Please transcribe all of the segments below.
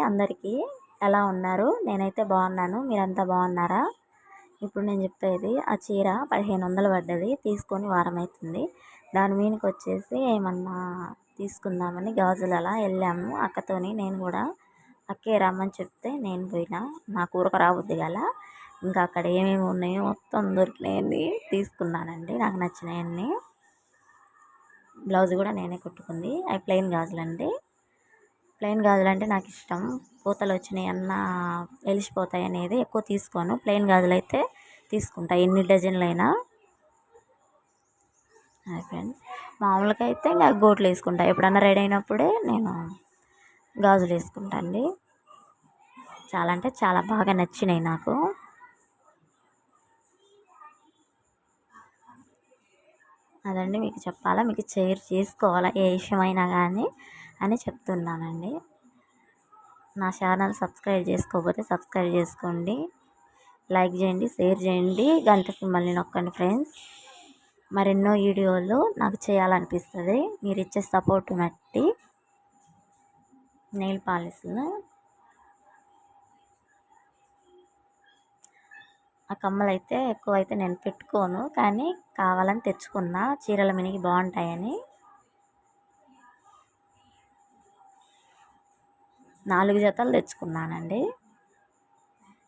అందరికీ ఎలా ఉన్నారు? నేనైతే బాగున్నాను. మీరంతా బాగున్నారా? ఇప్పుడు నేను చెప్పేది ఆ చీర 1500 పడ్డది. తీసుకొని వారం అవుతుంది. దాని మీదకి వచ్చేసి ఏమన్నా తీసుకుందామని గాజులు అలా వెళ్ళాము అక్కతోని. నేను కూడా అక్కే రమ్మని చెప్తే నేను పోయినా. నాకు ఊరక రాబుద్ది గల ఇంకా అక్కడ ఏమేమి ఉన్నాయో మొత్తం దొరికినాయన్ని తీసుకున్నానండి. నాకు నచ్చినాయన్ని. బ్లౌజ్ కూడా నేనే కుట్టుకుంది. అవి ప్లెయిన్ గాజులండి. ప్లెయిన్ గాజులు అంటే నాకు ఇష్టం. పూతలు వచ్చినాయి అన్న వెలిసిపోతాయి అనేది ఎక్కువ తీసుకోను. ప్లెయిన్ గాజులు అయితే తీసుకుంటా ఎన్ని డజన్లైనా. అది ఫ్రెండ్స్, మామూలుగా అయితే ఇంకా గోట్లు వేసుకుంటా. ఎప్పుడన్నా రెడీ అయినప్పుడే నేను గాజులు వేసుకుంటా అండి. చాలా అంటే చాలా బాగా నచ్చినాయి నాకు. అదండి మీకు చెప్పాలా, మీకు షేర్ చేసుకోవాలా ఏ విషయమైనా కానీ అని చెప్తున్నానండి. నా ఛానల్ సబ్స్క్రైబ్ చేసుకోకపోతే సబ్స్క్రైబ్ చేసుకోండి, లైక్ చేయండి, షేర్ చేయండి, గంట సింబల్ని నొక్కండి ఫ్రెండ్స్. మరెన్నో వీడియోలు నాకు చేయాలనిపిస్తుంది మీరు ఇచ్చే సపోర్ట్ బట్టి. నెయిల్ పాలిష్లు, ఆ కమ్మలు అయితే ఎక్కువైతే నేను పెట్టుకోను, కానీ కావాలని తెచ్చుకున్నా. చీరల మినికి బాగుంటాయని 4 జతలు తెచ్చుకున్నానండి.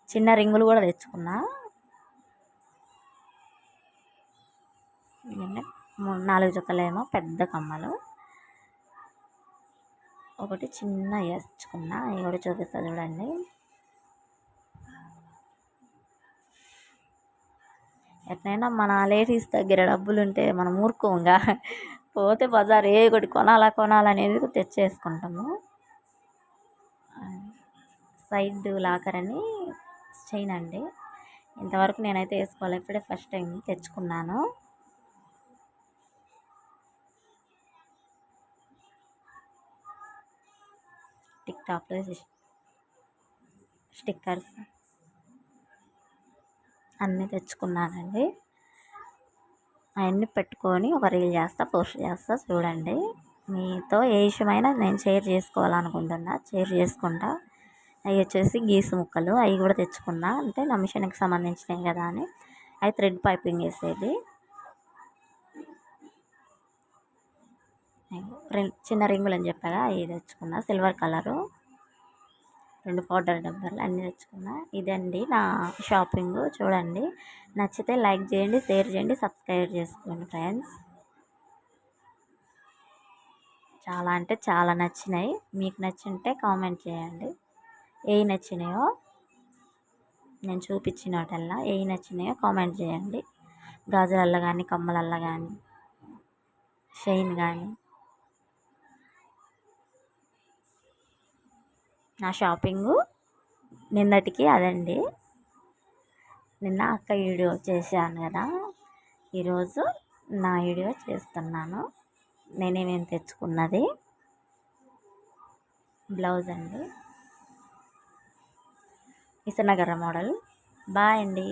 చిన్న రింగులు కూడా తెచ్చుకున్నా. 4 జతలేమో పెద్ద కమ్మలు, ఒకటి చిన్న తెచ్చుకున్నా. అవి కూడా చూపిస్తా చూడండి. ఎట్లయినా మన లేడీస్ దగ్గర డబ్బులు ఉంటే మనం ఊరుకోంగా. పోతే బజార్ ఏ ఒకటి కొనాలనేది తెచ్చేసుకుంటాము. సైడ్ లాకర్ అని చైన్ అండి. ఇంతవరకు నేనైతే వేసుకోవాలి, ఇప్పుడే ఫస్ట్ టైం తెచ్చుకున్నాను. టిక్ టాప్లో స్టిక్కర్స్ అన్నీ తెచ్చుకున్నానండి. అవన్నీ పెట్టుకొని ఒక రీల్ చేస్తా, పోస్ట్ చేస్తా చూడండి. మీతో ఏ విషయమైనా నేను షేర్ చేసుకోవాలనుకుంటున్నా, షేర్ చేసుకుంటా. అవి వచ్చేసి గీసు ముక్కలు, అవి కూడా తెచ్చుకున్నా. అంటే నా మిషన్కి సంబంధించినవి కదా అని. అవి థ్రెడ్ పైపింగ్ వేసేది. చిన్న రింగులు అని చెప్పగా అవి తెచ్చుకున్నా. సిల్వర్ కలరు 2 పౌడర్ డబ్బాలు అన్నీ తెచ్చుకున్నా. ఇదండి నా షాపింగ్. చూడండి, నచ్చితే లైక్ చేయండి, షేర్ చేయండి, సబ్స్క్రైబ్ చేసుకోండి ఫ్రెండ్స్. చాలా అంటే చాలా నచ్చినాయి. మీకు నచ్చింటే కామెంట్ చేయండి. ఏవి నచ్చినాయో, నేను చూపించిన వాటల్లా ఏవి నచ్చినాయో కామెంట్ చేయండి. గాజులల్లో కానీ, కమ్మలల్లో కానీ, చైన్ కానీ. నా షాపింగు నిన్నటికి అదండి. నిన్న అక్క వీడియో చేశాను కదా, ఈరోజు నా వీడియో చేస్తున్నాను. నేనేమేమి తెచ్చుకున్నది. బ్లౌజ్ అండి, విసనగర మోడల్. బాయ్ అండి.